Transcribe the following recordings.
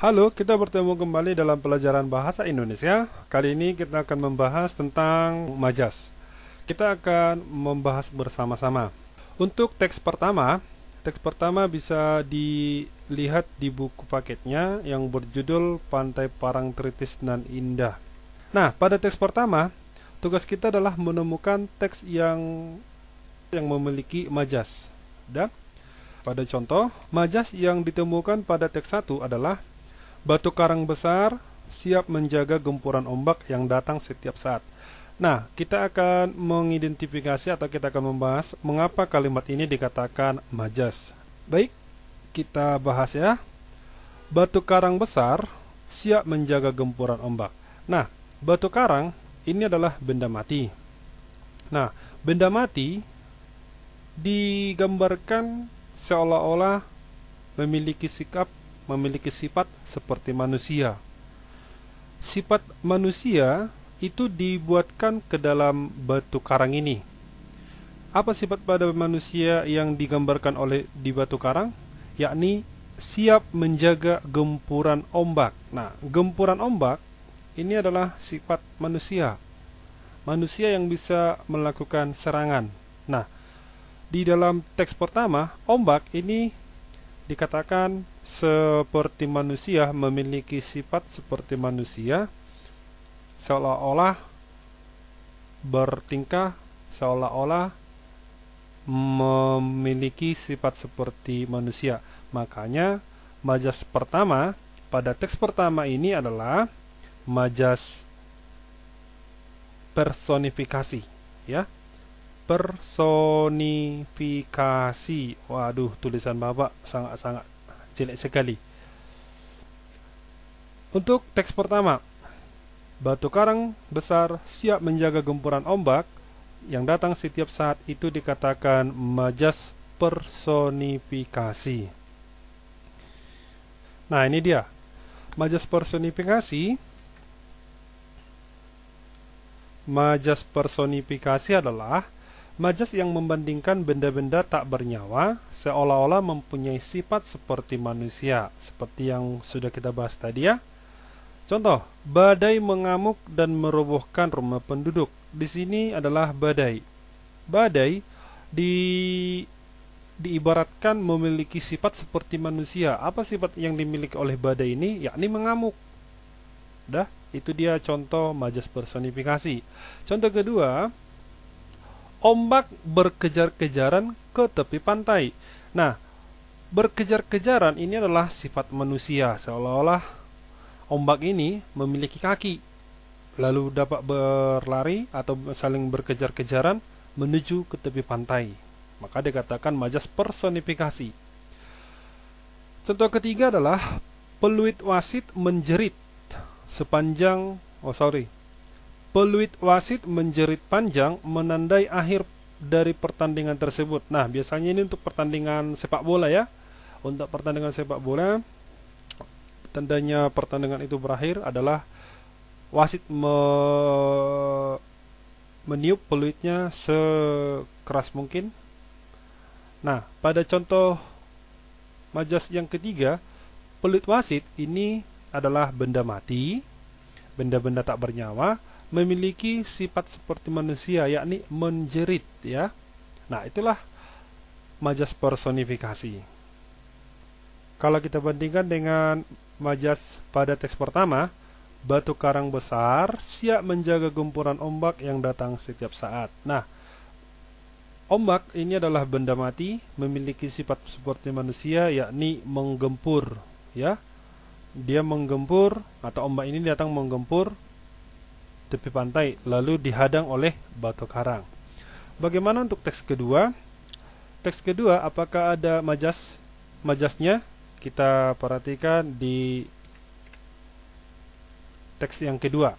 Halo, kita bertemu kembali dalam pelajaran bahasa Indonesia. Kali ini kita akan membahas tentang majas. Kita akan membahas bersama-sama. Untuk teks pertama bisa dilihat di buku paketnya yang berjudul Pantai Parangtritis Nan Indah. Nah, pada teks pertama, tugas kita adalah menemukan teks yang memiliki majas. Dan pada contoh, majas yang ditemukan pada teks 1 adalah batu karang besar siap menjaga gempuran ombak yang datang setiap saat. Nah, kita akan mengidentifikasi atau kita akan membahas mengapa kalimat ini dikatakan majas. Baik, kita bahas ya. Batu karang besar siap menjaga gempuran ombak. Nah, batu karang ini adalah benda mati. Nah, benda mati digambarkan seolah-olah memiliki sifat seperti manusia. Sifat manusia itu dibuatkan ke dalam batu karang ini. Apa sifat pada manusia yang digambarkan oleh di batu karang? Yakni siap menjaga gempuran ombak. Nah, gempuran ombak ini adalah sifat manusia. Manusia yang bisa melakukan serangan. Nah, di dalam teks pertama, ombak ini dikatakan seperti manusia, memiliki sifat seperti manusia, seolah-olah bertingkah, seolah-olah memiliki sifat seperti manusia. Makanya majas pertama pada teks pertama ini adalah majas personifikasi, ya. Personifikasi. Waduh, tulisan Bapak sangat-sangat jelek sekali. Untuk teks pertama, batu karang besar siap menjaga gempuran ombak yang datang setiap saat itu dikatakan majas personifikasi. Nah, ini dia. Majas personifikasi. Majas personifikasi adalah majas yang membandingkan benda-benda tak bernyawa seolah-olah mempunyai sifat seperti manusia, seperti yang sudah kita bahas tadi ya. Contoh, badai mengamuk dan merobohkan rumah penduduk. Di sini adalah badai. Badai diibaratkan memiliki sifat seperti manusia. Apa sifat yang dimiliki oleh badai ini? Yakni mengamuk. Dah, itu dia contoh majas personifikasi. Contoh kedua, ombak berkejar-kejaran ke tepi pantai. Nah, berkejar-kejaran ini adalah sifat manusia, seolah-olah ombak ini memiliki kaki, lalu dapat berlari atau saling berkejar-kejaran menuju ke tepi pantai. Maka dikatakan majas personifikasi. Contoh ketiga adalah peluit wasit menjerit sepanjang, peluit wasit menjerit panjang menandai akhir dari pertandingan tersebut. Nah, biasanya ini untuk pertandingan sepak bola ya. Untuk pertandingan sepak bola, tandanya pertandingan itu berakhir adalah wasit meniup peluitnya sekeras mungkin. Nah, pada contoh majas yang ketiga, peluit wasit ini adalah benda mati, benda-benda tak bernyawa, memiliki sifat seperti manusia, yakni menjerit ya. Nah, itulah majas personifikasi. Kalau kita bandingkan dengan majas pada teks pertama, batu karang besar siap menjaga gempuran ombak yang datang setiap saat. Nah, ombak ini adalah benda mati, memiliki sifat seperti manusia, yakni menggempur ya. Dia menggempur, atau ombak ini datang menggempur tepi pantai, lalu dihadang oleh batu karang. Bagaimana untuk teks kedua? Teks kedua, apakah ada majasnya? Kita perhatikan di teks yang kedua.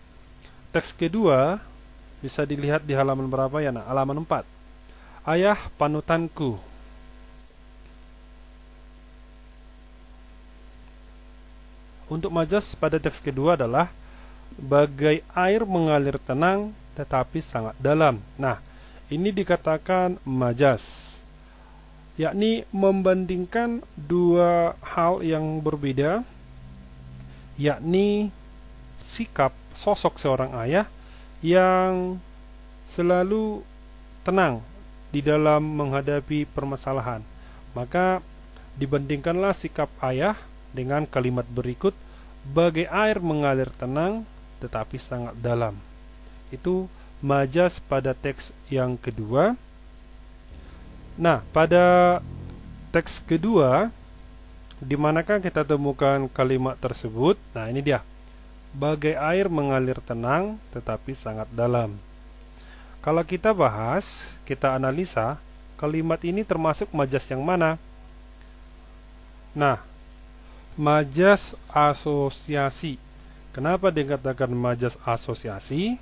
Teks kedua bisa dilihat di halaman berapa ya? Nah, halaman 4. Ayah panutanku. Untuk majas pada teks kedua adalah bagai air mengalir tenang tetapi sangat dalam. Nah, ini dikatakan majas, yakni membandingkan dua hal yang berbeda yakni sikap sosok seorang ayah yang selalu tenang di dalam menghadapi permasalahan. Maka dibandingkanlah sikap ayah dengan kalimat berikut, bagai air mengalir tenang tetapi sangat dalam. Itu majas pada teks yang kedua. Nah, pada teks kedua, di manakah kita temukan kalimat tersebut? Nah, ini dia. Bagai air mengalir tenang tetapi sangat dalam. Kalau kita bahas, kita analisa, kalimat ini termasuk majas yang mana? Nah, majas asosiasi. Kenapa dikatakan majas asosiasi?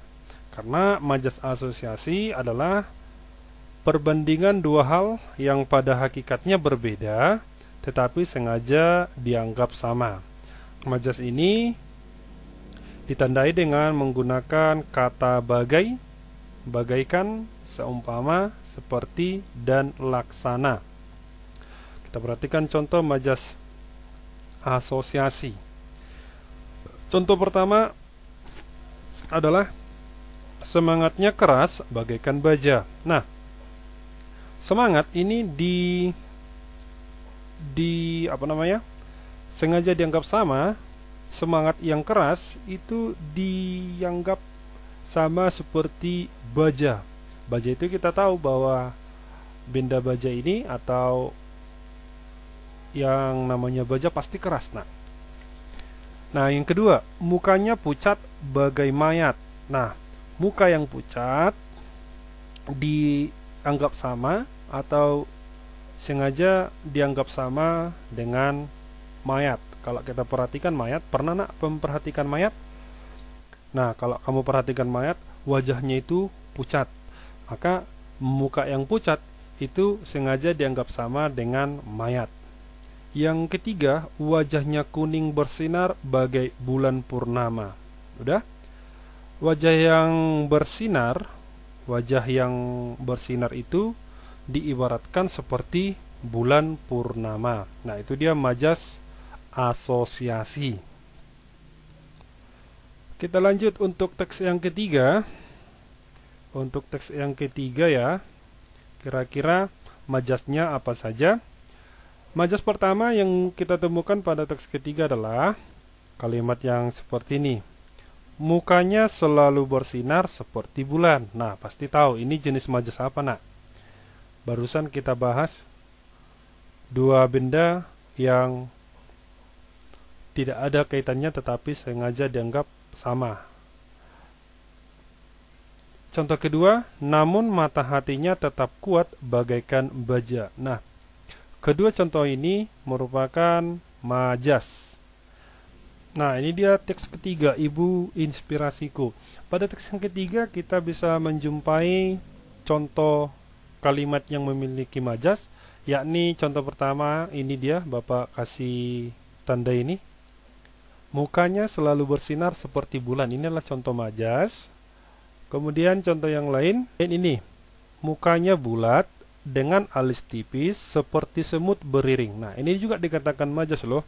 Karena majas asosiasi adalah perbandingan dua hal yang pada hakikatnya berbeda, tetapi sengaja dianggap sama. Majas ini ditandai dengan menggunakan kata bagai, bagaikan, seumpama, seperti, dan laksana. Kita perhatikan contoh majas asosiasi. Contoh pertama adalah semangatnya keras bagaikan baja. Nah, semangat ini sengaja dianggap sama. Semangat yang keras itu dianggap sama seperti baja. Baja itu kita tahu bahwa benda baja ini atau yang namanya baja pasti keras. Nah, yang kedua, mukanya pucat bagai mayat. Nah, muka yang pucat dianggap sama atau sengaja dianggap sama dengan mayat. Kalau kita perhatikan mayat, pernah memperhatikan mayat? Nah, kalau kamu perhatikan mayat, wajahnya itu pucat. Maka muka yang pucat itu sengaja dianggap sama dengan mayat. Yang ketiga, wajahnya kuning bersinar bagai bulan purnama. Udah? Wajah yang bersinar itu diibaratkan seperti bulan purnama. Nah, itu dia majas asosiasi. Kita lanjut untuk teks yang ketiga. Untuk teks yang ketiga ya, kira-kira majasnya apa saja? Majas pertama yang kita temukan pada teks ketiga adalah kalimat yang seperti ini. Mukanya selalu bersinar seperti bulan. Nah, pasti tahu ini jenis majas apa, Nak? Barusan kita bahas dua benda yang tidak ada kaitannya tetapi sengaja dianggap sama. Contoh kedua, namun mata hatinya tetap kuat bagaikan baja. Nah, kedua contoh ini merupakan majas. Nah, ini dia teks ketiga, Ibu Inspirasiku. Pada teks yang ketiga kita bisa menjumpai contoh kalimat yang memiliki majas, yakni contoh pertama ini dia, Bapak kasih tanda ini. Mukanya selalu bersinar seperti bulan. Ini adalah contoh majas. Kemudian contoh yang lain ini. Mukanya bulat dengan alis tipis seperti semut beriring. Nah, ini juga dikatakan majas loh.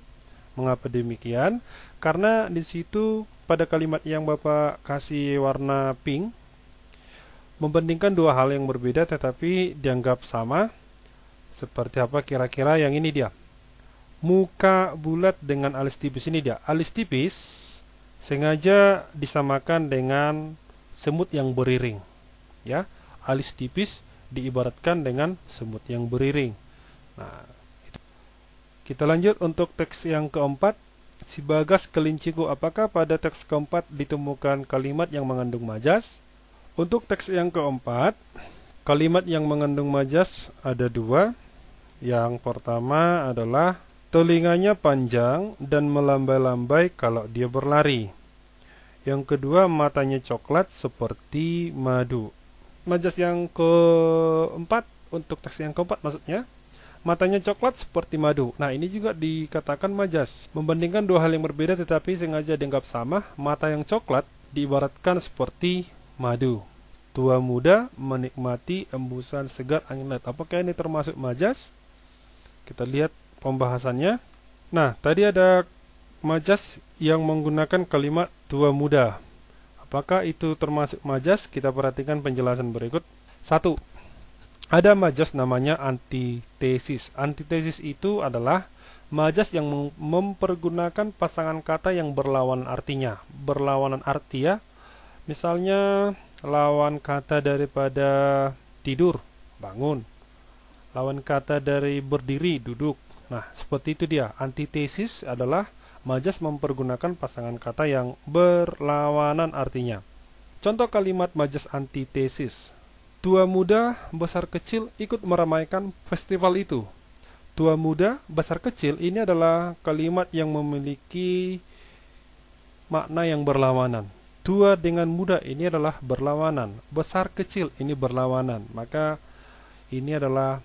Mengapa demikian? Karena di situ pada kalimat yang Bapak kasih warna pink membandingkan dua hal yang berbeda tetapi dianggap sama. Seperti apa kira-kira yang ini dia? Muka bulat dengan alis tipis, ini dia. Alis tipis sengaja disamakan dengan semut yang beriring. Ya, alis tipis diibaratkan dengan semut yang beriring. Nah, kita lanjut untuk teks yang keempat. Si Bagas kelinciku, apakah pada teks keempat ditemukan kalimat yang mengandung majas? Untuk teks yang keempat, kalimat yang mengandung majas ada dua. Yang pertama adalah telinganya panjang dan melambai-lambai kalau dia berlari. Yang kedua, matanya coklat seperti madu. Majas yang keempat, untuk teks yang keempat maksudnya, matanya coklat seperti madu. Nah, ini juga dikatakan majas. Membandingkan dua hal yang berbeda tetapi sengaja dianggap sama. Mata yang coklat diibaratkan seperti madu. Tua muda menikmati embusan segar angin laut. Apakah ini termasuk majas? Kita lihat pembahasannya. Nah, tadi ada majas yang menggunakan kalimat tua muda. Apakah itu termasuk majas? Kita perhatikan penjelasan berikut. 1. Ada majas namanya antitesis. Antitesis itu adalah majas yang mempergunakan pasangan kata yang berlawanan artinya. Berlawanan arti ya. Misalnya lawan kata daripada tidur, bangun. Lawan kata dari berdiri, duduk. Nah, seperti itu dia. Antitesis adalah majas mempergunakan pasangan kata yang berlawanan artinya. Contoh kalimat majas antitesis. Tua muda, besar kecil ikut meramaikan festival itu. Tua muda, besar kecil ini adalah kalimat yang memiliki makna yang berlawanan. Tua dengan muda ini adalah berlawanan. Besar kecil ini berlawanan. Maka ini adalah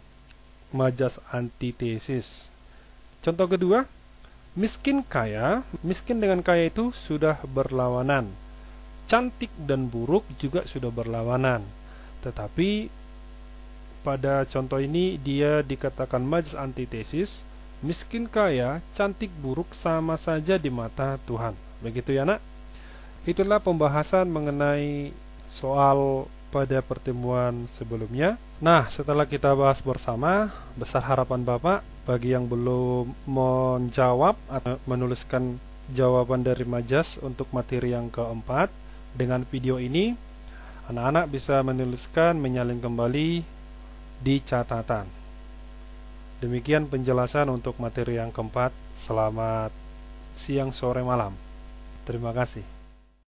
majas antitesis. Contoh kedua, miskin kaya. Miskin dengan kaya itu sudah berlawanan. Cantik dan buruk juga sudah berlawanan. Tetapi pada contoh ini dia dikatakan majas antitesis. Miskin kaya, cantik buruk sama saja di mata Tuhan. Begitu ya nak? Itulah pembahasan mengenai soal pada pertemuan sebelumnya. Nah, setelah kita bahas bersama, besar harapan Bapak bagi yang belum menjawab atau menuliskan jawaban dari majas untuk materi yang keempat. Dengan video ini anak-anak bisa menuliskan, menyalin kembali di catatan. Demikian penjelasan untuk materi yang keempat. Selamat siang, sore, malam. Terima kasih.